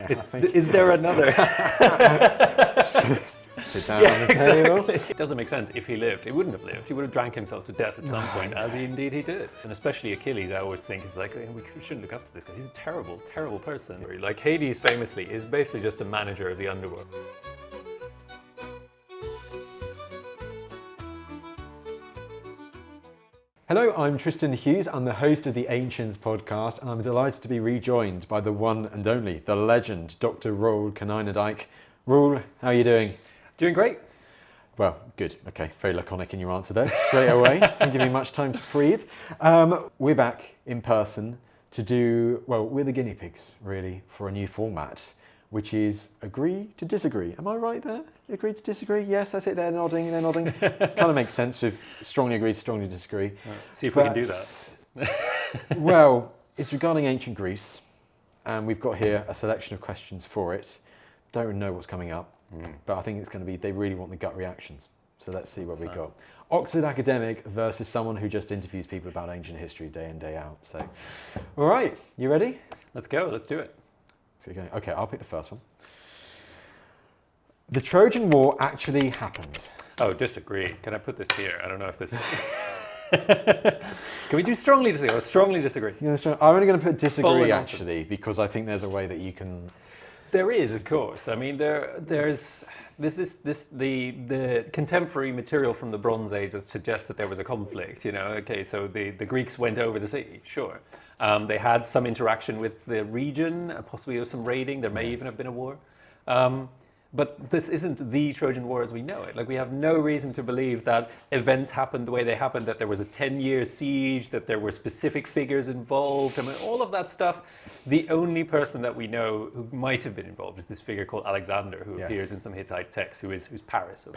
Is there another? Sit down on the table. It doesn't make sense if he lived. He wouldn't have lived. He would have drank himself to death at some point, as he did. And especially Achilles, I always think, is like, we shouldn't look up to this guy. He's a terrible, terrible person. Like Hades, famously, is basically just a manager of the underworld. Hello, I'm Tristan Hughes. I'm the host of the Ancients podcast, and I'm delighted to be rejoined by the one and only, the legend, Dr. Roel Konijnendijk. Roel, how are you doing? Doing great. Well, good. Okay, very laconic in your answer there. Straight away, didn't give me much time to breathe. We're back in person to do, well, we're the guinea pigs, really, for a new format, which is agree to disagree. Am I right there? Agree to disagree? Yes, that's it. They're nodding. Kind of makes sense with strongly agree to strongly disagree. See if we can do that. Well, it's regarding ancient Greece, and we've got here a selection of questions for it. Don't know what's coming up, but I think it's going to be, they really want the gut reactions. So let's see what we got. Oxford academic versus someone who just interviews people about ancient history day in, day out. So, all right, you ready? Let's go. Let's do it. Okay, I'll pick the first one. The Trojan War actually happened. Oh, disagree. Can I put this here? I don't know if this... Can we do strongly disagree or strongly disagree? I'm only going to put disagree, actually, because I think there's a way that you can... There is, of course. I mean, there's the contemporary material from the Bronze Age that suggests that there was a conflict. You know, okay, so the Greeks went over the sea, sure. They had some interaction with the region, possibly there was some raiding. There may even have been a war. But this isn't the Trojan War as we know it. Like, we have no reason to believe that events happened the way they happened, that there was a 10-year siege, that there were specific figures involved. I mean, all of that stuff. The only person that we know who might have been involved is this figure called Alexander, who appears in some Hittite texts, who's Paris.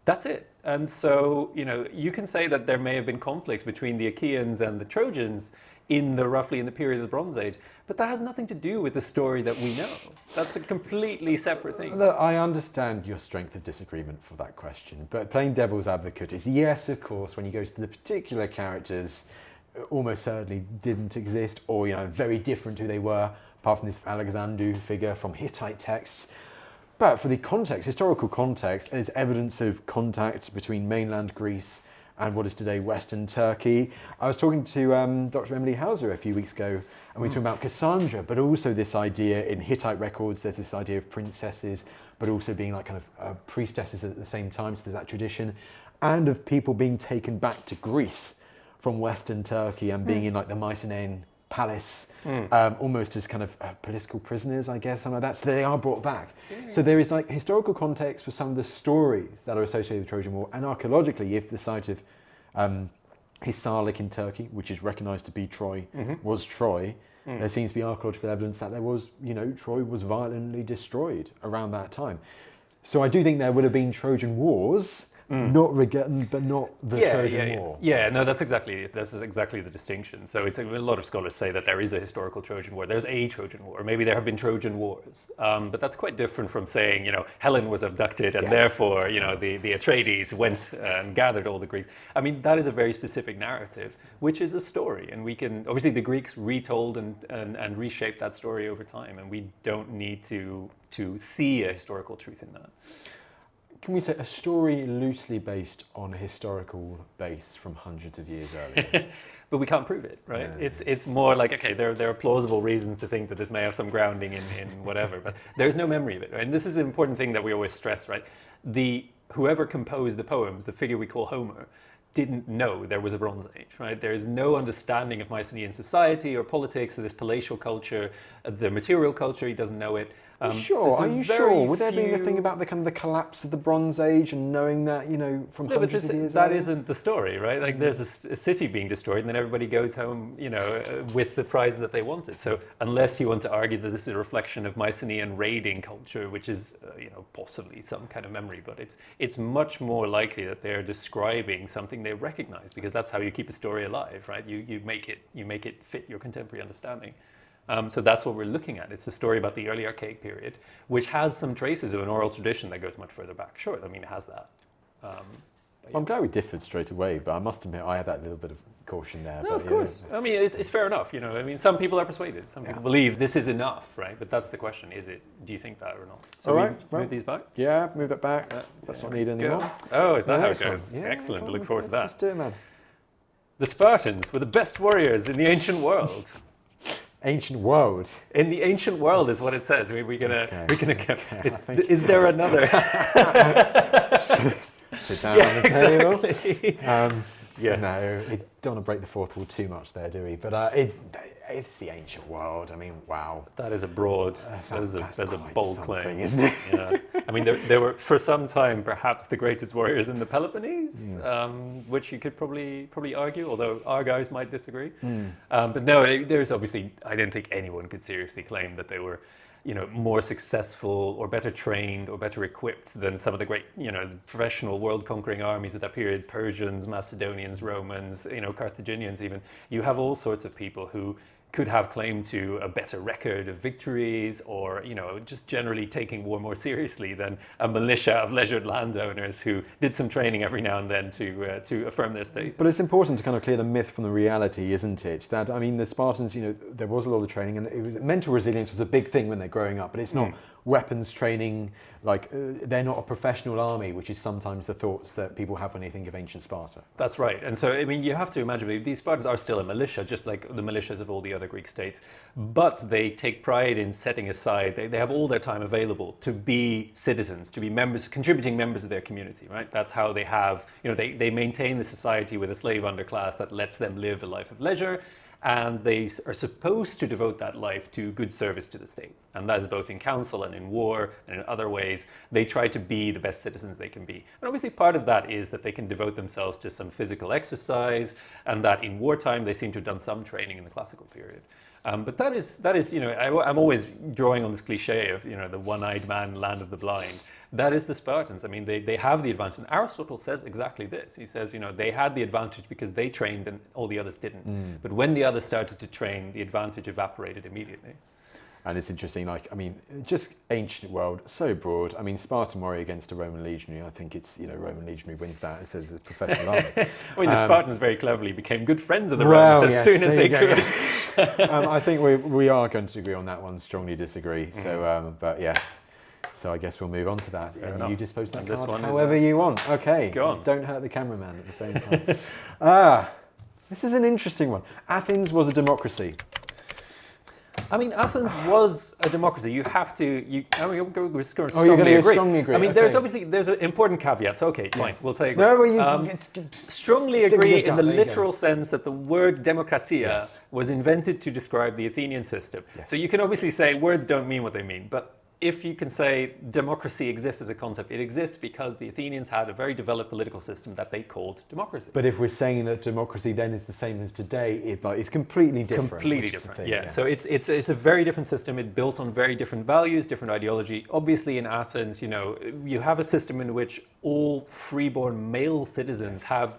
That's it. And so, you know, you can say that there may have been conflicts between the Achaeans and the Trojans roughly in the period of the Bronze Age, but that has nothing to do with the story that we know. That's a completely separate thing. Look, I understand your strength of disagreement for that question, but playing devil's advocate is, yes, of course, when you go to the particular characters, almost certainly didn't exist, or, you know, very different who they were, apart from this Alexander figure from Hittite texts. But for the context, historical context, there's evidence of contact between mainland Greece and what is today Western Turkey. I was talking to Dr. Emily Hauser a few weeks ago, and we were talking about Cassandra, but also this idea in Hittite records, there's this idea of princesses, but also being like kind of priestesses at the same time, so there's that tradition, and of people being taken back to Greece from Western Turkey and being in like the Mycenaean palace, almost as kind of political prisoners, I guess, something like that. So they are brought back. So there is like historical context for some of the stories that are associated with the Trojan War, and archaeologically, if the site of Hisarlik in Turkey, which is recognised to be Troy, was Troy, there seems to be archaeological evidence that there was, you know, Troy was violently destroyed around that time. So I do think there would have been Trojan Wars, not the Trojan War. Yeah, no, this is exactly the distinction. So it's a lot of scholars say that there is a historical Trojan War. There's a Trojan War. Maybe there have been Trojan Wars, but that's quite different from saying, you know, Helen was abducted and therefore, you know, the Atreides went and gathered all the Greeks. I mean, that is a very specific narrative, which is a story, and we can obviously the Greeks retold and reshaped that story over time, and we don't need to see a historical truth in that. Can we say a story loosely based on a historical base from hundreds of years earlier? But we can't prove it, right? Yeah. It's more like, okay, there are plausible reasons to think that this may have some grounding in whatever, but there's no memory of it, right? And this is an important thing that we always stress, right? Whoever composed the poems, the figure we call Homer, didn't know there was a Bronze Age, right? There is no understanding of Mycenaean society or politics or this palatial culture, the material culture, he doesn't know it. Are you sure? Would there be a thing about the kind of the collapse of the Bronze Age and knowing that, you know, from hundreds of years that isn't the story, right? Like there's a city being destroyed and then everybody goes home, you know, with the prizes that they wanted. So unless you want to argue that this is a reflection of Mycenaean raiding culture, which is, you know, possibly some kind of memory, but it's much more likely that they're describing something they recognize, because that's how you keep a story alive, right? You make it fit your contemporary understanding. So that's what we're looking at. It's a story about the early Archaic period, which has some traces of an oral tradition that goes much further back. Sure, I mean, it has that. Well, I'm glad we differed straight away, but I must admit I had that little bit of caution there. No, but, of course. I mean, it's fair enough. I mean, some people are persuaded. Some people believe this is enough, right? But that's the question: is it? Do you think that or not? So All we right, move these back. Yeah, move it back. That's not needed anymore. Oh, is that how it Next one. goes? Yeah, Excellent. come I look on, forward to that. Let's do it, man. The Spartans were the best warriors in the ancient world. Ancient world. In the ancient world is what it says. I mean, we're gonna. Is you. there another? Sit down on the table. Exactly. No, we don't want to break the fourth wall too much there, do we? But it's the ancient world. I mean, wow. That is a broad, that's a bold claim, isn't it? I mean, there were for some time perhaps the greatest warriors in the Peloponnese, which you could probably argue, although our guys might disagree. But no, there's obviously, I don't think anyone could seriously claim that they were, more successful or better trained or better equipped than some of the great, professional world-conquering armies of that period, Persians, Macedonians, Romans, Carthaginians even. You have all sorts of people who could have claim to a better record of victories or, just generally taking war more seriously than a militia of leisured landowners who did some training every now and then to affirm their state. But it's important to kind of clear the myth from the reality, isn't it? That, I mean, the Spartans, there was a lot of training and mental resilience was a big thing when they're growing up, but it's not weapons training, like they're not a professional army, which is sometimes the thoughts that people have when they think of ancient Sparta. That's right. And so, I mean, you have to imagine these Spartans are still a militia, just like the militias of all the other Greek states, but they take pride in setting aside, they have all their time available to be citizens, to be members, contributing members of their community, right? That's how they have, they maintain the society with a slave underclass that lets them live a life of leisure. And they are supposed to devote that life to good service to the state. And that is both in council and in war and in other ways. They try to be the best citizens they can be. And obviously part of that is that they can devote themselves to some physical exercise and that in wartime they seem to have done some training in the classical period. But that is, I'm always drawing on this cliche of, the one-eyed man, land of the blind. That is the Spartans. I mean, they have the advantage. And Aristotle says exactly this. He says, they had the advantage because they trained and all the others didn't. But when the others started to train, the advantage evaporated immediately. And it's interesting, just ancient world, so broad. I mean, Spartan warrior against a Roman legionary, I think it's, Roman legionary wins that. It says it's professional army. I mean, the Spartans very cleverly became good friends of the Romans as soon as they could. I think we are going to agree on that one, strongly disagree. So, but yes. So I guess we'll move on to that. And you dispose that card however you want. Okay. Go on. Don't hurt the cameraman at the same time. This is an interesting one. Athens was a democracy. I mean, Athens was a democracy. You have to. We're going to strongly agree. I mean, there's an important caveat. So, okay, fine, we'll take. No, well, strongly agree in the literal sense that the word demokratia was invented to describe the Athenian system. Yes. So you can obviously say words don't mean what they mean, but if you can say democracy exists as a concept, it exists because the Athenians had a very developed political system that they called democracy. But if we're saying that democracy then is the same as today, it's completely different. Completely different, yeah. So it's a very different system. It built on very different values, different ideology. Obviously in Athens, you have a system in which all freeborn male citizens have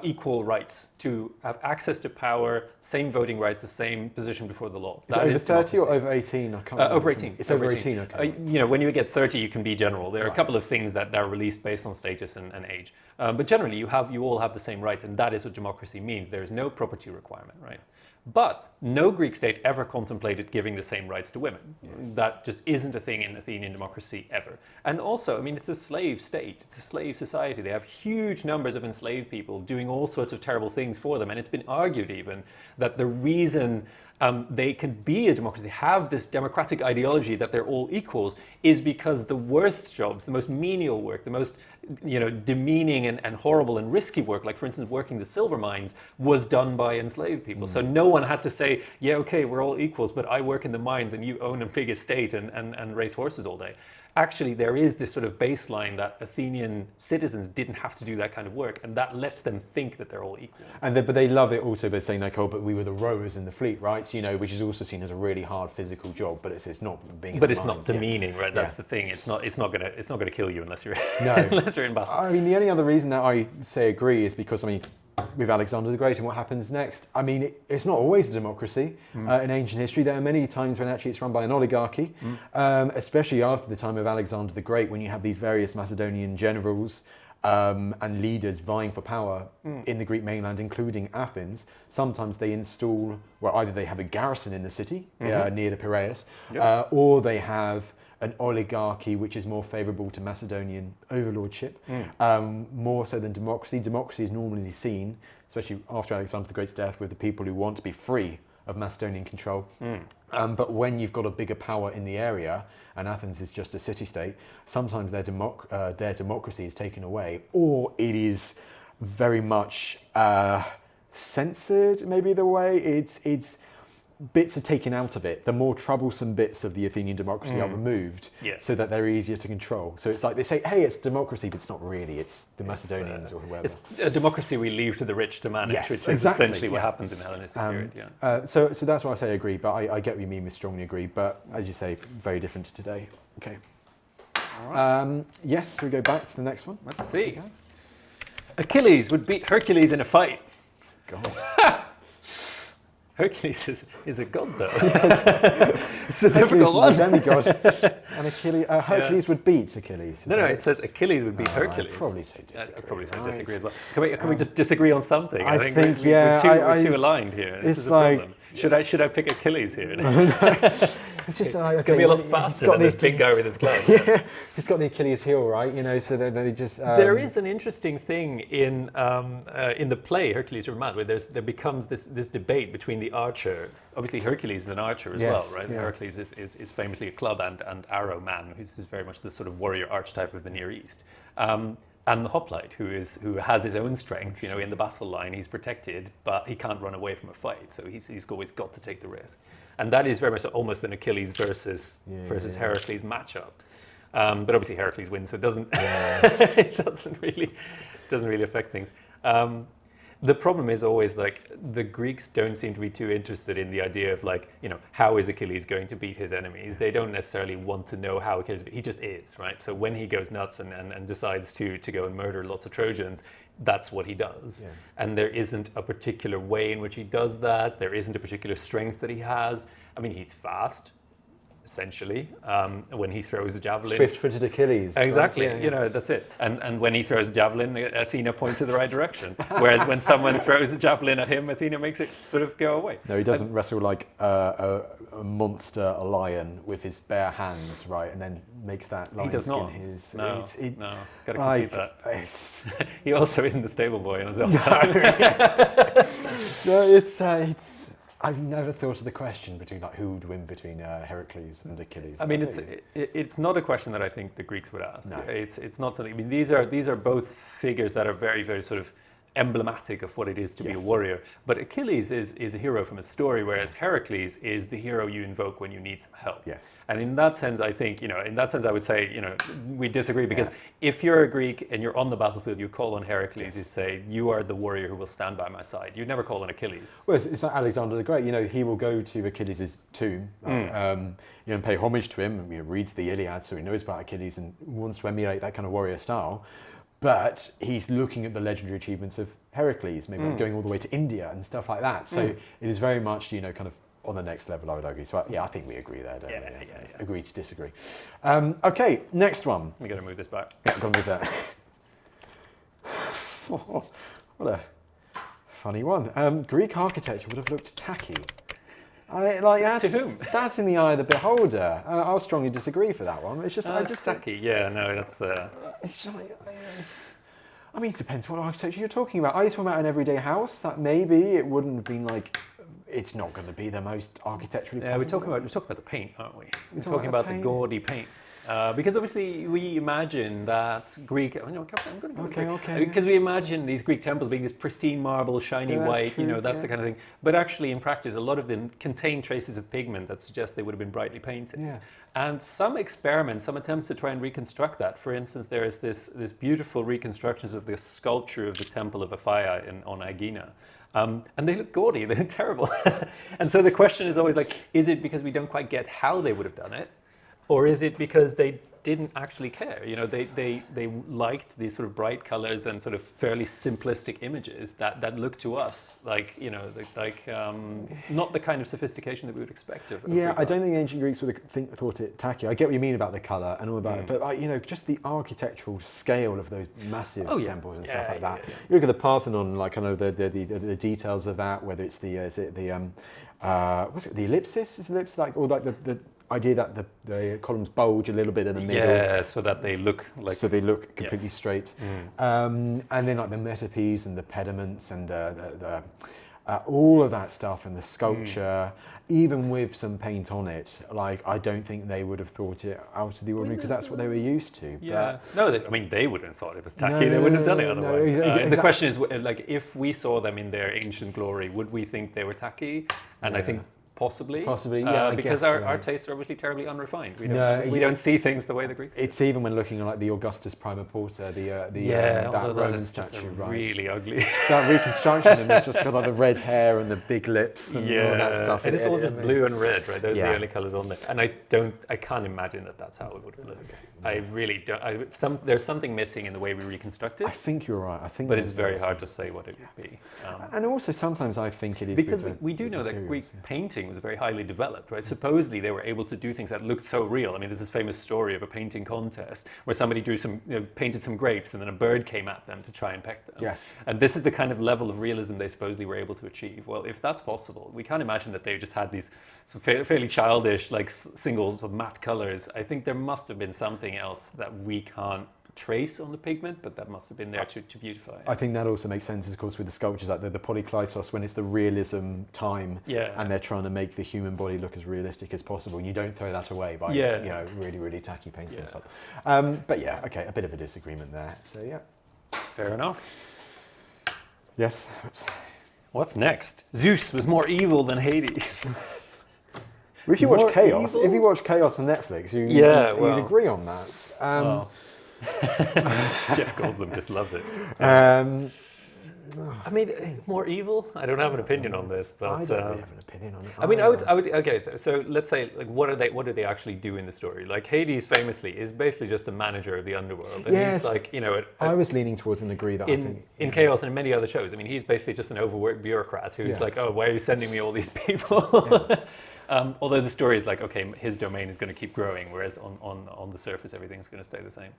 equal rights to have access to power, same voting rights, the same position before the law. Is it over 30 or over 18? I can't remember. Over 18. It's over 18, okay. When you get 30, you can be general. There are a couple of things that are released based on status and age. But generally, you all have the same rights, and that is what democracy means. There is no property requirement, right? But no Greek state ever contemplated giving the same rights to women. Yes. That just isn't a thing in Athenian democracy ever. And also, I mean, it's a slave state. It's a slave society. They have huge numbers of enslaved people doing all sorts of terrible things for them. And it's been argued even that the reason they can be a democracy, have this democratic ideology that they're all equals, is because the worst jobs, the most menial work, the most demeaning and horrible and risky work, like for instance working the silver mines, was done by enslaved people. So no one had to say, yeah, okay, we're all equals, but I work in the mines and you own a big estate and race horses all day. Actually, there is this sort of baseline that Athenian citizens didn't have to do that kind of work, and that lets them think that they're all equal. But they love it also by saying, but we were the rowers in the fleet, right? Which is also seen as a really hard physical job, but it's not being. But it's not demeaning, right? That's the thing. It's not gonna kill you unless you're unless you're in battle. I mean, the only other reason that I say agree is because with Alexander the Great and what happens next. I mean, it's not always a democracy. In ancient history, there are many times when actually it's run by an oligarchy, especially after the time of Alexander the Great, when you have these various Macedonian generals and leaders vying for power in the Greek mainland, including Athens. Sometimes they install, well, either they have a garrison in the city near the Piraeus, or they have an oligarchy which is more favourable to Macedonian overlordship, more so than democracy. Democracy is normally seen, especially after Alexander the Great's death, with the people who want to be free of Macedonian control. But when you've got a bigger power in the area, and Athens is just a city-state, sometimes their democracy is taken away, or it is very much censored, maybe the way it's bits are taken out of it. The more troublesome bits of the Athenian democracy are removed, so that they're easier to control. So it's like they say, hey, it's democracy, but it's not really. It's the Macedonians or whoever. It's a democracy we leave to the rich to manage, which is essentially what happens in the Hellenistic period. So that's why I say agree, but I get what you mean with strongly agree. But as you say, very different to today. Okay. All right. Yes, so we go back to the next one. Let's see. Okay. Achilles would beat Hercules in a fight. God. Hercules is a god, though. It's a difficult one. Demigod. And Achilles, Hercules would beat Achilles. No, it says Achilles would beat Hercules. I'd probably say disagree. I'd probably say disagree as well. Can we just disagree on something? I think we're too aligned here. This is a problem. Should I pick Achilles here? It's just it's going to be a lot faster than this big guy with his glove. He's got the Achilles heel, right? You know, so then they just. There is an interesting thing in the play Hercules Mad, where there becomes this debate between the archer. Obviously, Hercules is an archer as well, right? Yeah. Hercules is famously a club and arrow man, who's very much the sort of warrior archetype of the Near East. And the hoplite, who has his own strengths, in the battle line, he's protected, but he can't run away from a fight, so he's always got to take the risk. And that is very much almost an Achilles versus Heracles matchup. But obviously Heracles wins, so it doesn't it doesn't really affect things. The problem is always the Greeks don't seem to be too interested in the idea of how is Achilles going to beat his enemies. They don't necessarily want to know how Achilles, he just is, right? So when he goes nuts and decides to go and murder lots of Trojans, that's what he does. Yeah. And there isn't a particular way in which he does that. There isn't a particular strength that he has. I mean, he's fast, essentially, when he throws a javelin. Swift-footed Achilles. Exactly, right? Yeah. That's it. And when he throws a javelin, Athena points in the right direction. Whereas when someone throws a javelin at him, Athena makes it sort of go away. No, he doesn't wrestle like a monster, a lion, with his bare hands, right, and then makes that lion skin his... No, got to concede that. He also isn't the stable boy in his own time. No, it's... I've never thought of the question between who would win between Heracles and Achilles. I mean, it's not a question that I think the Greeks would ask. No. It's not something. I mean, these are both figures that are very, very sort of emblematic of what it is to be a warrior. But Achilles is a hero from a story, whereas Heracles is the hero you invoke when you need some help. Yes. And in that sense, I think, I would say, we disagree, because if you're a Greek and you're on the battlefield, you call on Heracles, you say, you are the warrior who will stand by my side. You'd never call on Achilles. Well, it's like Alexander the Great. He will go to Achilles' tomb, and pay homage to him, and reads the Iliad, so he knows about Achilles and wants to emulate that kind of warrior style. But he's looking at the legendary achievements of Heracles, maybe going all the way to India and stuff like that. So it is very much, kind of on the next level, I would argue. So I think we agree there, don't we? Yeah. Agree to disagree. Okay, next one. We got to move this back. Yeah, got to move that. What a funny one. Greek architecture would have looked tacky. To whom? That's in the eye of the beholder. I'll strongly disagree for that one. It's just, tacky. Yeah, no, that's. I mean, it depends what architecture you're talking about. Are you talking about an everyday house? That maybe it wouldn't have been it's not going to be the most architecturally. Yeah, we're talking about the paint, aren't we? We're talking about the gaudy paint. Because obviously we imagine that Greek. I'm going to go Okay. Because we imagine these Greek temples being this pristine marble, shiny white. True, that's the kind of thing. But actually, in practice, a lot of them contain traces of pigment that suggest they would have been brightly painted. Yeah. And some experiments, some attempts to try and reconstruct that. For instance, there is this beautiful reconstructions of the sculpture of the Temple of Aphaia on Aegina. And they look gaudy, they look terrible. And so the question is always is it because we don't quite get how they would have done it? Or is it because they didn't actually care? You know, they liked these sort of bright colors and sort of fairly simplistic images that look to us like, you know, not the kind of sophistication that we would expect of Yeah, Greek I art. don't think ancient Greeks would have thought it tacky. I get what you mean about the colour and all about it, but you know, just the architectural scale of those massive temples and stuff like that. You look at the Parthenon, like kind of the details of that, whether it's the what's it, the ellipsis? Is the ellipsis like, or like the idea that the columns bulge a little bit in the middle. Yeah, so that they look like... So they look completely straight. And then like the metopes and the pediments and all of that stuff and the sculpture, even with some paint on it, like I don't think they would have thought it out of the ordinary because that's what they were used to. Yeah, no, I mean they wouldn't have thought it was tacky. They wouldn't have done it otherwise. Exactly. The question is, like, if we saw them in their ancient glory, would we think they were tacky? And I think possibly, yeah, I because guess our tastes are obviously terribly unrefined. We don't see things the way the Greeks do. It's even when looking at like the Augustus Prima Porta, that Roman is just statue, really ugly. That reconstruction, and it's just got like the red hair and the big lips and all that stuff. And it's all just blue and red, right? Those are the only colours on there. And I can't imagine that that's how it would have looked. I really don't. There's something missing in the way we reconstruct it. I think you're right. But it's very hard to say what it would be. And also sometimes I think it is because we do know that Greek painting was very highly developed, right? Supposedly they were able to do things that looked so real. I mean, there's this famous story of a painting contest where somebody painted some grapes and then a bird came at them to try and peck them. Yes. And this is the kind of level of realism they supposedly were able to achieve. Well, if that's possible, we can't imagine that they just had these fairly childish, like single sort of matte colors. I think there must have been something else that we can't trace on the pigment, but that must have been there to beautify it. I think that also makes sense, of course, with the sculptures like the Polykleitos, when it's the realism time, and they're trying to make the human body look as realistic as possible, and you don't throw that away by you know, really tacky paints and stuff. But yeah, okay, a bit of a disagreement there. So yeah, fair enough. Yes. What's next? Zeus was more evil than Hades. If you watch Chaos, on Netflix, you'd agree on that. Jeff Goldblum just loves it. I mean, more evil? I don't have an opinion on this, but I don't really have an opinion on it. I mean, I would. Okay, so let's say, like, what do they actually do in the story? Like, Hades famously is basically just a manager of the underworld, and he's like, you know, I was leaning towards an agree that in Chaos and in many other shows. I mean, he's basically just an overworked bureaucrat who's like, oh, why are you sending me all these people? Although the story is like, okay, his domain is going to keep growing, whereas on the surface, everything's going to stay the same.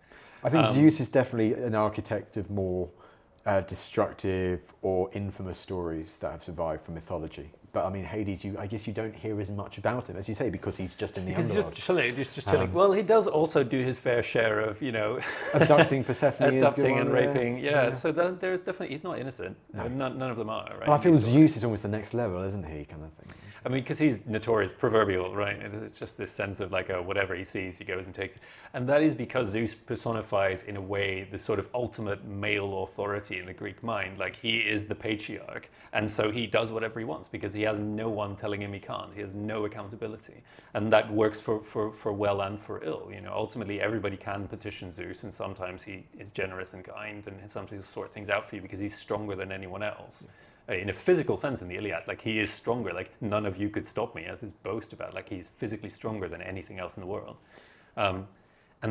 I think Zeus is definitely an architect of more destructive or infamous stories that have survived from mythology. But I mean, Hades, I guess you don't hear as much about him, as you say, because he's just in the underworld. He's just chilling. Well, he does also do his fair share of, you know... abducting Persephone. Abducting and raping, So there's definitely... He's not innocent. No. None of them are, right? Well, I feel Zeus is almost the next level, isn't he, kind of thing? I mean, because he's notorious, proverbial, right? It's just this sense of like, whatever he sees, he goes and takes it. And that is because Zeus personifies, in a way, the sort of ultimate male authority in the Greek mind. Like, he is the patriarch, and so he does whatever he wants because he has no one telling him he can't. He has no accountability. And that works for well and for ill. You know, ultimately, everybody can petition Zeus, and sometimes he is generous and kind, and sometimes he'll sort things out for you because he's stronger than anyone else. In a physical sense in the Iliad, like, he is stronger, like, none of you could stop me, as this boast about, like, he's physically stronger than anything else in the world. And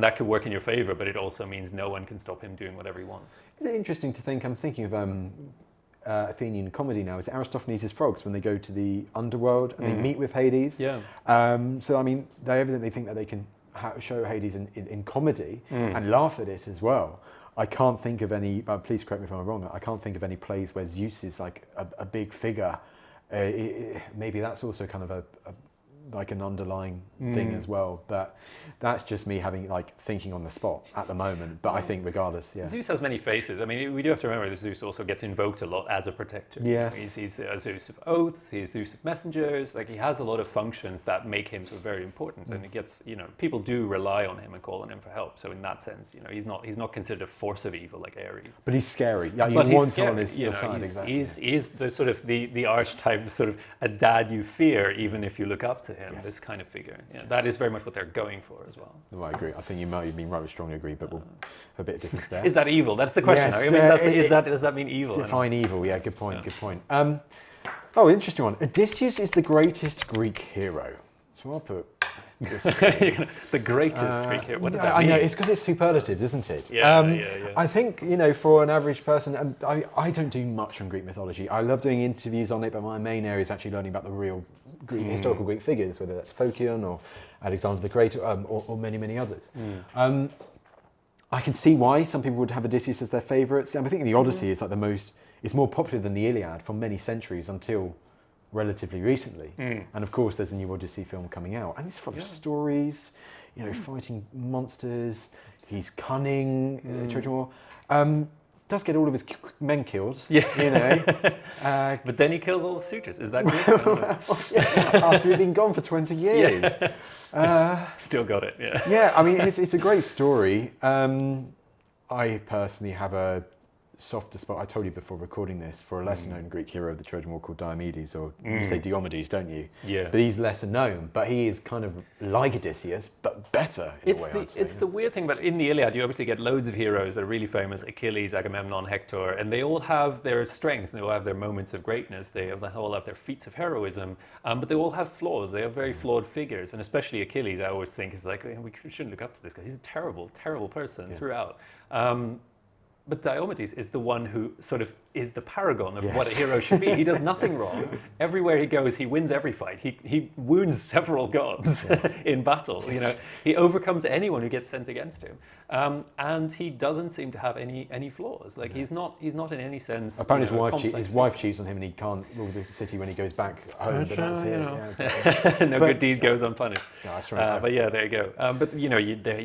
that could work in your favor, but it also means no one can stop him doing whatever he wants. Is it interesting to think, I'm thinking of Athenian comedy now, is Aristophanes' frogs, when they go to the underworld and they meet with Hades. So, I mean, they evidently think that they can show Hades in comedy and laugh at it as well. I can't think of any, please correct me if I'm wrong, I can't think of any plays where Zeus is like a big figure. Maybe that's also kind of like an underlying thing as well, but that's just me having thinking on the spot at the moment. But I think regardless, Zeus has many faces. I mean, we do have to remember that Zeus also gets invoked a lot as a protector. Yes, he's a Zeus of oaths. He's Zeus of messengers. Like, he has a lot of functions that make him sort of very important, and it gets, you know, people do rely on him and call on him for help. So in that sense, you know, he's not considered a force of evil like Ares. But he's scary. Yeah, but he's scary. On your side, exactly. He's the sort of the archetype, sort of a dad you fear even if you look up to him. This kind of figure. Yeah, that is very much what they're going for as well. No, I agree. I think you might have been right, strongly agree, but we'll have a bit of difference there. Is that evil? That's the question. Yes, I mean, does that mean evil? Define evil. Yeah, good point. Good point. Oh, interesting one. Odysseus is the greatest Greek hero. So I'll put The greatest Greek hero. What does that I mean? know, it's because it's superlatives, isn't it? Yeah. I think, for an average person, and I don't do much on Greek mythology. I love doing interviews on it, but my main area is actually learning about the real Greek, historical Greek figures, whether that's Phocion or Alexander the Great or many, many others. I can see why some people would have Odysseus as their favourites. I think the Odyssey is like it's more popular than the Iliad for many centuries until relatively recently. And of course there's a new Odyssey film coming out, and it's full of stories, fighting monsters. He's cunning, Trojan War. Does get all of his men killed, But then he kills all the suitors. Is that good? after he'd been gone for 20 years. Still got it, yeah. Yeah, I mean, it's a great story. I personally have a softer spot, I told you before recording this, for a lesser known Greek hero of the Trojan War called Diomedes, or you say Diomedes, don't you? Yeah. But he's lesser known, but he is kind of like Odysseus, but better in a way, I'd say. It's the weird thing, but in the Iliad you obviously get loads of heroes that are really famous, Achilles, Agamemnon, Hector, and they all have their strengths, and they all have their moments of greatness, they all have their feats of heroism, but they all have flaws, they have very flawed figures, and especially Achilles I always think is like, we shouldn't look up to this guy, he's a terrible, terrible person throughout. But Diomedes is the one who sort of is the paragon of what a hero should be. He does nothing wrong. Everywhere he goes, he wins every fight. He wounds several gods in battle. He overcomes anyone who gets sent against him, and he doesn't seem to have any flaws. Like he's not in any sense. Apparently, his wife cheats on him, and he can't rule the city when he goes back home. But that's it. No good deed goes unpunished. No, that's right. But yeah, there you go. But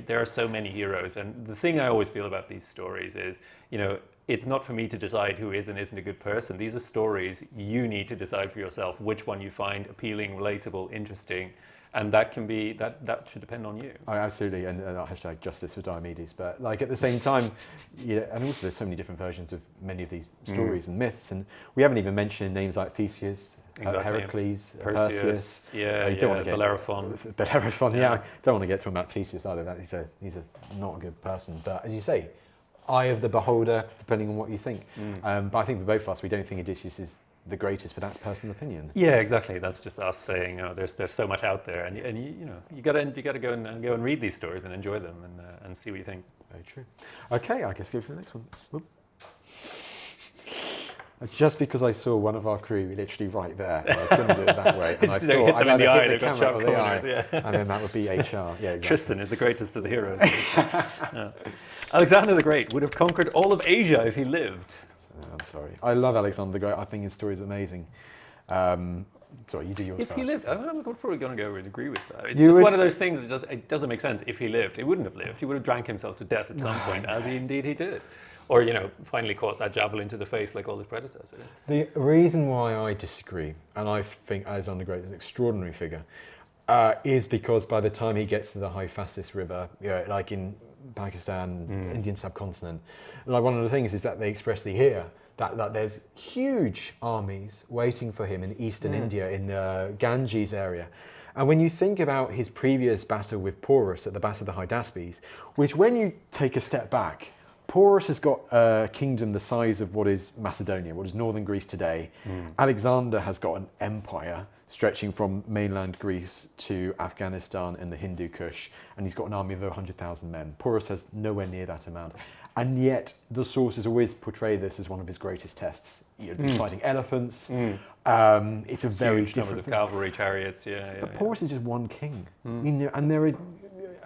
there are so many heroes, and the thing I always feel about these stories is, it's not for me to decide who is and isn't a good person. These are stories. You need to decide for yourself which one you find appealing, relatable, interesting, and that should depend on you. Absolutely, and hashtag justice for Diomedes. But like at the same time, and also there's so many different versions of many of these stories and myths, and we haven't even mentioned names like Theseus, Hercules, Perseus. Bellerophon. Bellerophon, I don't want to get to him about Theseus either. He's not a good person. But as you say, eye of the beholder, depending on what you think. But I think for both of us, we don't think Odysseus is the greatest, but that's personal opinion. Yeah, exactly. That's just us saying, there's so much out there, and you gotta go and read these stories and enjoy them and see what you think. Very true. Okay, I guess go for the next one. Whoop. Just because I saw one of our crew literally right there, I was going to do it that way, and I thought hit them in the eye, hit the they've got camera sharp on the corners, eye, and then that would be HR. Yeah, exactly. Tristan is the greatest of the heroes. Yeah. Alexander the Great would have conquered all of Asia if he lived. I'm sorry. I love Alexander the Great. I think his story is amazing. Sorry, you do yours If first. he lived, I'm probably going to go and agree with that. It's just one of those things that it doesn't make sense. If he lived, he wouldn't have lived. He would have drank himself to death at some point, as he did. Or, finally caught that javelin to the face like all his predecessors. The reason why I disagree, and I think Alexander the Great is an extraordinary figure, is because by the time he gets to the Hyphasis River, like in Pakistan, Indian subcontinent, like one of the things is that they expressly hear that there's huge armies waiting for him in eastern India, in the Ganges area. And when you think about his previous battle with Porus at the Battle of the Hydaspes, which when you take a step back, Porus has got a kingdom the size of what is Macedonia, what is northern Greece today. Alexander has got an empire stretching from mainland Greece to Afghanistan and the Hindu Kush, and he's got an army of over 100,000 men. Porus has nowhere near that amount. And yet the sources always portray this as one of his greatest tests. He's fighting elephants. It's a very huge numbers of cavalry, chariots. But Porus is just one king. And there are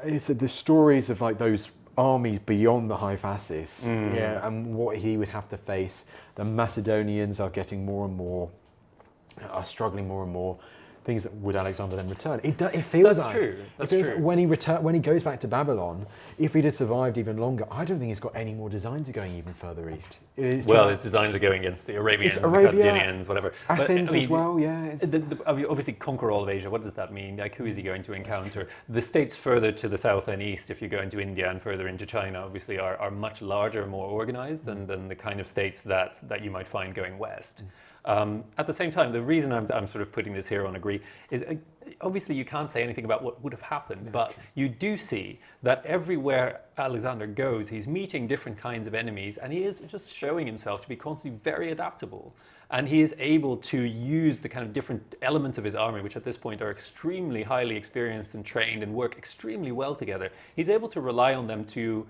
the stories of like those armies beyond the Hyphasis, and what he would have to face. The Macedonians are getting more and more, are struggling more and more. Things that would Alexander then return? It feels That's like true. That's it feels true. when he goes back to Babylon, if he'd have survived even longer, I don't think he's got any more designs of going even further east. His designs are going against the Arabians, the Carthaginians, whatever. Athens as well, yeah. Obviously, conquer all of Asia. What does that mean? Like, who is he going to encounter? The states further to the south and east, if you go into India and further into China, obviously are much larger, more organized than the kind of states that you might find going west. At the same time, the reason I'm sort of putting this here on agree is obviously you can't say anything about what would have happened, but you do see that everywhere Alexander goes, he's meeting different kinds of enemies, and he is just showing himself to be constantly very adaptable. And he is able to use the kind of different elements of his army, which at this point are extremely highly experienced and trained and work extremely well together. He's able to rely on them to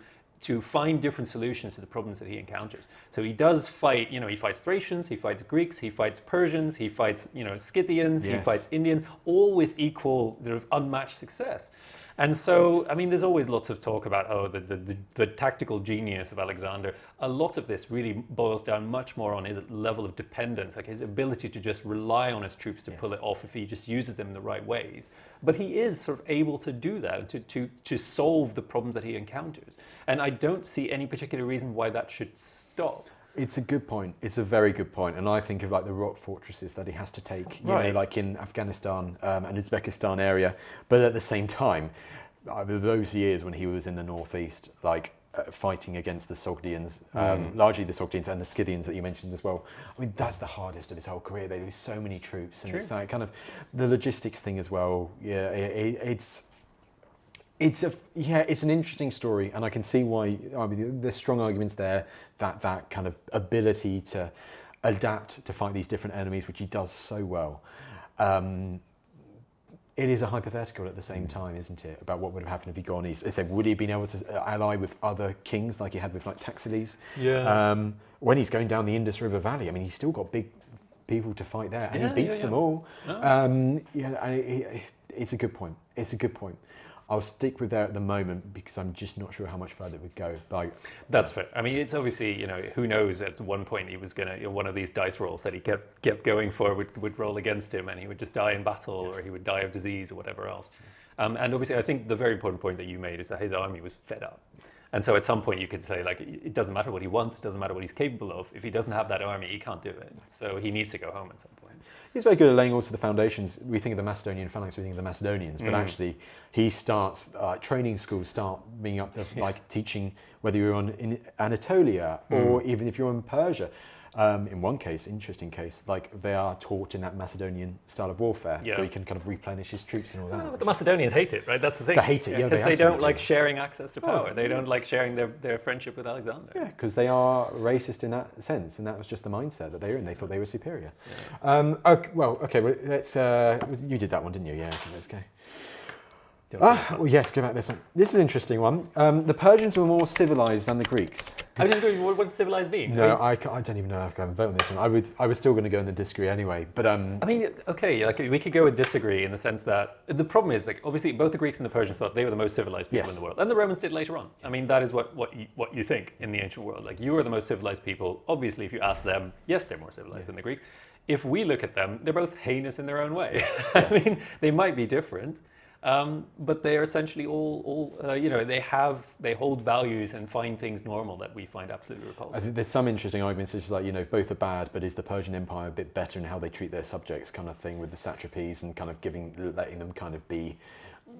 find different solutions to the problems that he encounters. So he does fight, he fights Thracians, he fights Greeks, he fights Persians, he fights, Scythians, he fights Indians, all with equal sort of unmatched success. And so, I mean, there's always lots of talk about, the tactical genius of Alexander. A lot of this really boils down much more on his level of dependence, like his ability to just rely on his troops to pull it off if he just uses them in the right ways. But he is sort of able to do that, to solve the problems that he encounters. And I don't see any particular reason why that should stop. It's a good point. It's a very good point. And I think of like the rock fortresses that he has to take, you know, like in Afghanistan and Uzbekistan area. But at the same time, those years when he was in the northeast, like fighting against the Sogdians, largely the Sogdians and the Scythians that you mentioned as well. I mean, that's the hardest of his whole career. They lose so many troops, and it's like kind of the logistics thing as well. Yeah, it's an interesting story, and I can see why. I mean, there's strong arguments there that kind of ability to adapt to fight these different enemies, which he does so well. It is a hypothetical at the same time, isn't it, about what would have happened if he'd gone east? I said, would he have been able to ally with other kings like he had with like Achilles? Yeah. When he's going down the Indus River Valley, I mean, he's still got big people to fight there, and he beats them all. Oh. It's a good point. It's a good point. I'll stick with there at the moment because I'm just not sure how much further it would go. That's fair. I mean, it's obviously, who knows, at one point he was going to, one of these dice rolls that he kept going for would roll against him, and he would just die in battle, or he would die of disease or whatever else. And obviously I think the very important point that you made is that his army was fed up. And so at some point you could say, like, it doesn't matter what he wants, it doesn't matter what he's capable of. If he doesn't have that army, he can't do it. So he needs to go home at some point. He's very good at laying also the foundations. We think of the Macedonian phalanx, we think of the Macedonians, but actually he starts, training schools start being up to like teaching, whether you're in Anatolia or even if you're in Persia. In one case, interesting case, like they are taught in that Macedonian style of warfare, so he can kind of replenish his troops and all that. But the Macedonians hate it, right? That's the thing. They hate it, because they don't like sharing access to power. They don't like sharing their friendship with Alexander. Yeah, because they are racist in that sense, and that was just the mindset that they were in. They thought they were superior. Yeah. Okay, let's. You did that one, didn't you? Yeah, let's go. Well, yes, go back this one. This is an interesting one. The Persians were more civilized than the Greeks. I was just going, what does civilized mean? No, I don't even know if I can vote on this one. I was still going to go in the disagree anyway, but I mean, okay, like we could go with disagree in the sense that the problem is, like, obviously both the Greeks and the Persians thought they were the most civilized people in the world, and the Romans did later on. I mean, that is what you think in the ancient world. Like, you are the most civilized people. Obviously, if you ask them, yes, they're more civilized than the Greeks. If we look at them, they're both heinous in their own way. I mean, they might be different. But they are essentially all they hold values and find things normal that we find absolutely repulsive. I think there's some interesting arguments, which is like, both are bad, but is the Persian Empire a bit better in how they treat their subjects, kind of thing, with the satrapies and kind of letting them kind of be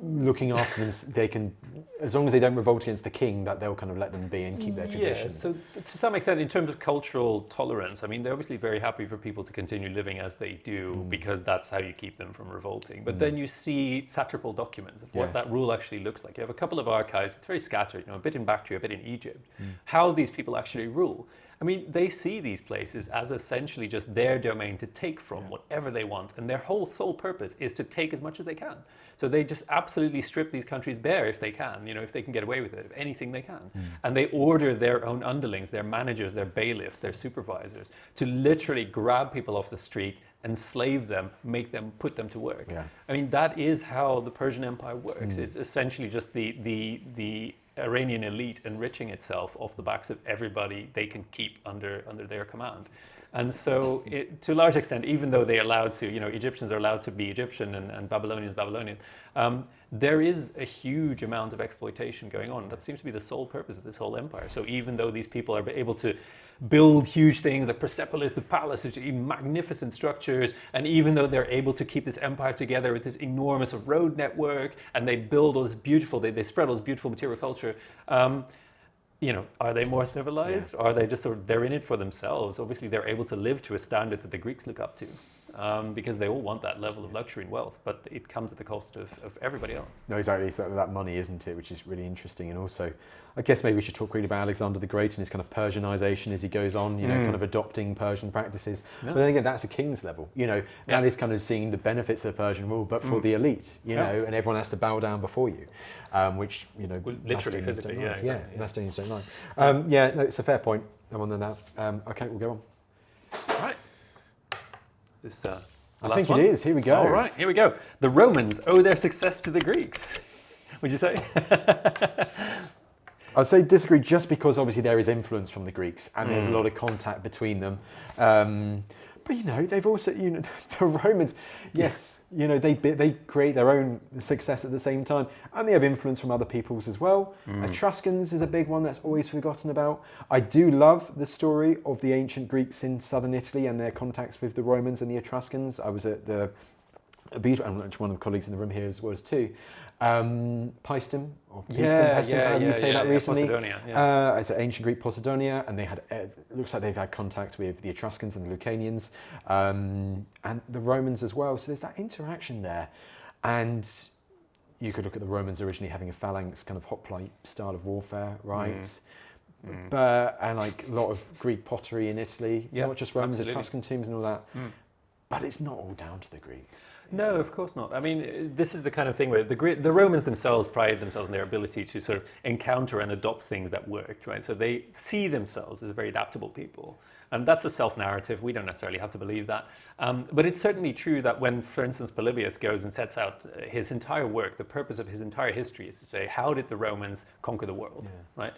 looking after them. They can, as long as they don't revolt against the king, that they'll kind of let them be and keep their traditions. So to some extent, in terms of cultural tolerance, I mean, they're obviously very happy for people to continue living as they do because that's how you keep them from revolting. But then you see satrapal documents of what that rule actually looks like. You have a couple of archives, it's very scattered, a bit in Bactria, a bit in Egypt, how these people actually rule. I mean, they see these places as essentially just their domain to take from whatever they want, and their whole sole purpose is to take as much as they can. So they just absolutely strip these countries bare if they can, if they can get away with it, if anything they can. And they order their own underlings, their managers, their bailiffs, their supervisors, to literally grab people off the street, enslave them, put them to work. Yeah. I mean, that is how the Persian Empire works. It's essentially just the Iranian elite enriching itself off the backs of everybody they can keep under their command. And so, to a large extent, even though they're allowed to, Egyptians are allowed to be Egyptian and Babylonians, there is a huge amount of exploitation going on. That seems to be the sole purpose of this whole empire. So even though these people are able to build huge things like Persepolis, the palace, magnificent structures, and even though they're able to keep this empire together with this enormous road network, and they build all this beautiful, they spread all this beautiful material culture, are they more civilized? Are they just they're in it for themselves? Obviously, they're able to live to a standard that the Greeks look up to, because they all want that level of luxury and wealth, but it comes at the cost of everybody else. No, exactly. It's that money, isn't it? Which is really interesting. And also, I guess maybe we should talk really about Alexander the Great and his kind of Persianization as he goes on, kind of adopting Persian practices. Yeah. But then again, that's a king's level. That is kind of seeing the benefits of Persian rule, but for the elite, and everyone has to bow down before you, which, literally, physically, like. Exactly, Macedonians don't like. No, it's a fair point. I'm on there now. Okay, we'll go on. All right. Is this I think it is. Here we go. All right, here we go. The Romans owe their success to the Greeks. Would you say? I'd say disagree, just because obviously there is influence from the Greeks and there's a lot of contact between them. But they've also, the Romans, yes, they create their own success at the same time, and they have influence from other peoples as well. Etruscans is a big one that's always forgotten about. I do love the story of the ancient Greeks in southern Italy and their contacts with the Romans and the Etruscans. I was at one of the colleagues in the room here was too. Paestum, or Paestum, how do you say that recently? Posidonia, it's an ancient Greek Posidonia, and they had, it looks like they've had contact with the Etruscans and the Lucanians, and the Romans as well. So there's that interaction there. And you could look at the Romans originally having a phalanx kind of hoplite style of warfare, right? And like a lot of Greek pottery in Italy, not just Romans, Etruscan tombs and all that. But it's not all down to the Greeks. No, of course not. I mean, this is the kind of thing where the Romans themselves prided themselves on their ability to sort of encounter and adopt things that worked, right? So they see themselves as very adaptable people. And that's a self-narrative. We don't necessarily have to believe that. But it's certainly true that when, for instance, Polybius goes and sets out his entire work, the purpose of his entire history is to say, how did the Romans conquer the world, right?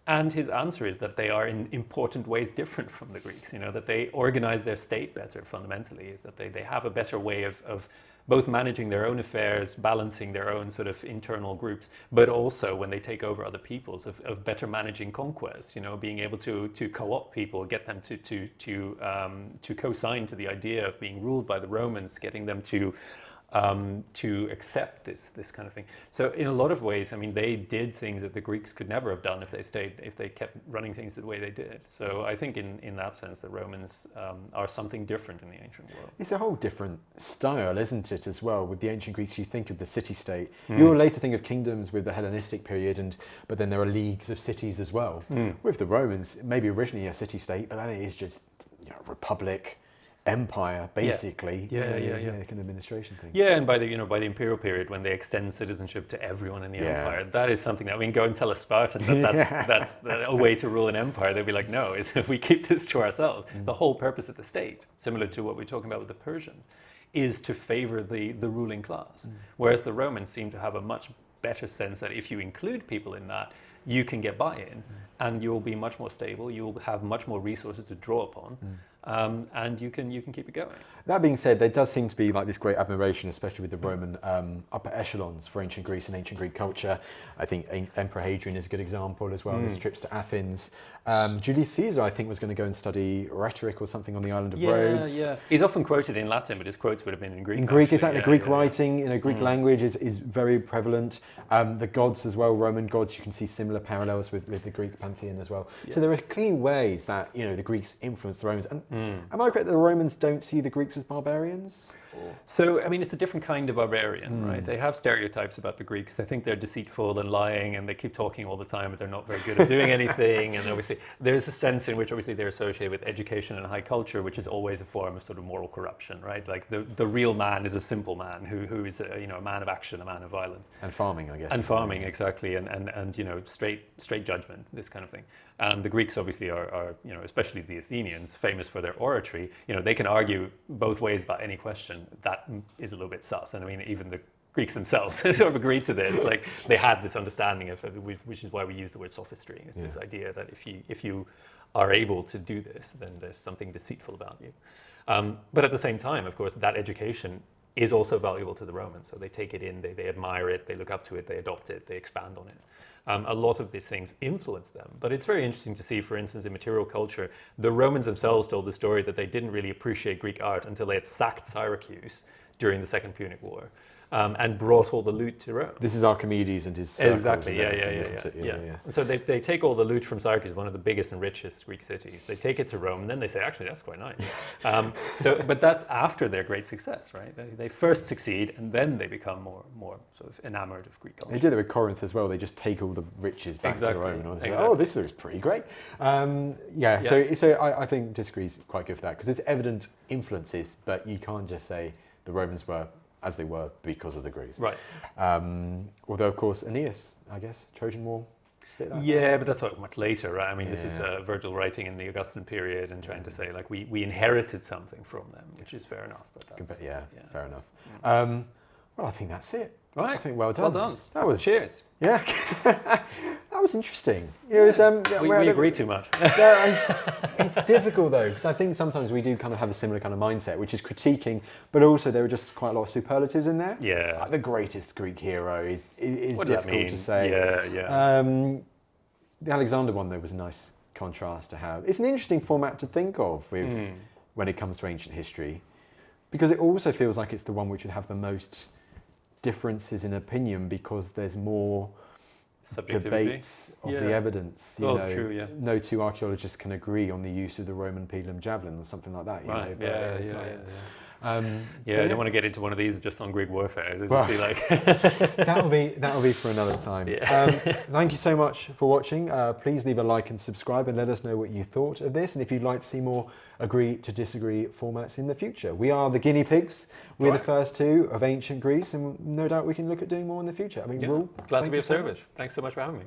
And his answer is that they are in important ways different from the Greeks, that they organize their state better fundamentally, is that they have a better way of both managing their own affairs, balancing their own sort of internal groups, but also when they take over other peoples, of better managing conquest, being able to co-opt people, get them to co-sign to the idea of being ruled by the Romans, getting them to accept this kind of thing. So in a lot of ways, I mean, they did things that the Greeks could never have done if they kept running things the way they did. So I think in that sense, the Romans are something different in the ancient world. It's a whole different style, isn't it, as well? With the ancient Greeks, you think of the city-state. You'll later think of kingdoms with the Hellenistic period, but then there are leagues of cities as well. With the Romans, maybe originally a city-state, but then it is just republic, empire, basically. Like an administration thing. Yeah, and by the by the imperial period, when they extend citizenship to everyone in the empire, that is something that, I mean, go and tell a Spartan that's a way to rule an empire. They'd be like, no, if we keep this to ourselves. The whole purpose of the state, similar to what we're talking about with the Persians, is to favor the ruling class. Whereas the Romans seem to have a much better sense that if you include people in that, you can get buy-in, and you'll be much more stable. You'll have much more resources to draw upon, and you can keep it going. That being said, there does seem to be like this great admiration, especially with the Roman upper echelons, for ancient Greece and ancient Greek culture. I think Emperor Hadrian is a good example as well. His trips to Athens. Julius Caesar, I think, was going to go and study rhetoric or something on the island of Rhodes. Yeah. He's often quoted in Latin, but his quotes would have been in Greek. In Greek, exactly. Greek writing, Greek language is very prevalent. The gods as well, Roman gods, you can see similar parallels with the Greek pantheon as well. So there are clear ways that the Greeks influenced the Romans. And am I correct that the Romans don't see the Greeks as barbarians? So, I mean, it's a different kind of barbarian, right? They have stereotypes about the Greeks. They think they're deceitful and lying, and they keep talking all the time, but they're not very good at doing anything. And obviously, there's a sense in which obviously they're associated with education and high culture, which is always a form of sort of moral corruption, right? Like the real man is a simple man who is a man of action, a man of violence. And farming, I guess. And farming, exactly, and straight judgment, this kind of thing. And the Greeks obviously are especially the Athenians, famous for their oratory. They can argue both ways about any question. That is a little bit sus. And I mean, even the Greeks themselves sort of agreed to this. Like, they had this understanding of, which is why we use the word sophistry. It's this idea that if you are able to do this, then there's something deceitful about you. But at the same time, of course, that education is also valuable to the Romans. So they take it in, they admire it, they look up to it, they adopt it, they expand on it. A lot of these things influence them. But it's very interesting to see, for instance, in material culture, the Romans themselves told the story that they didn't really appreciate Greek art until they had sacked Syracuse during the Second Punic War. and brought all the loot to Rome. This is Archimedes and his circles Exactly, and yeah. everything, isn't it? Yeah. And so they take all the loot from Syracuse, one of the biggest and richest Greek cities. They take it to Rome, and then they say, actually, that's quite nice. But that's after their great success, right? They first succeed, and then they become more sort of enamored of Greek culture. They did it with Corinth as well. They just take all the riches back to Rome. And Exactly. Oh, this looks pretty great. So I think disagree is quite good for that because it's evident influences, but you can't just say the Romans were as they were because of the Greeks. Right. Although, of course, Aeneas, I guess, Trojan War. Yeah, but that's much later, right? I mean, this is Virgil writing in the Augustan period and trying to say, like, we inherited something from them, which is fair enough. But that's, fair enough. Well, I think that's it. Right. I think well done. Well done. That was cheers. Yeah, that was interesting. It was. We agree too much. It's difficult though, because I think sometimes we do kind of have a similar kind of mindset, which is critiquing, but also there are just quite a lot of superlatives in there. Yeah. Like the greatest Greek hero is What does that difficult mean? to say. Yeah. The Alexander one though was a nice contrast to have. It's an interesting format to think of with when it comes to ancient history, because it also feels like it's the one which would have the most differences in opinion because there's more debates of the evidence. True, yeah. No two archaeologists can agree on the use of the Roman pilum javelin or something like that. Right. I don't want to get into one of these just on Greek warfare. It'll just be like that'll be for another time. Thank you so much for watching. Please leave a like and subscribe and let us know what you thought of this and if you'd like to see more agree to disagree formats in the future. We are the guinea pigs. We're the first two of ancient Greece, and no doubt we can look at doing more in the future. I mean, glad to be of service. Thanks so much for having me.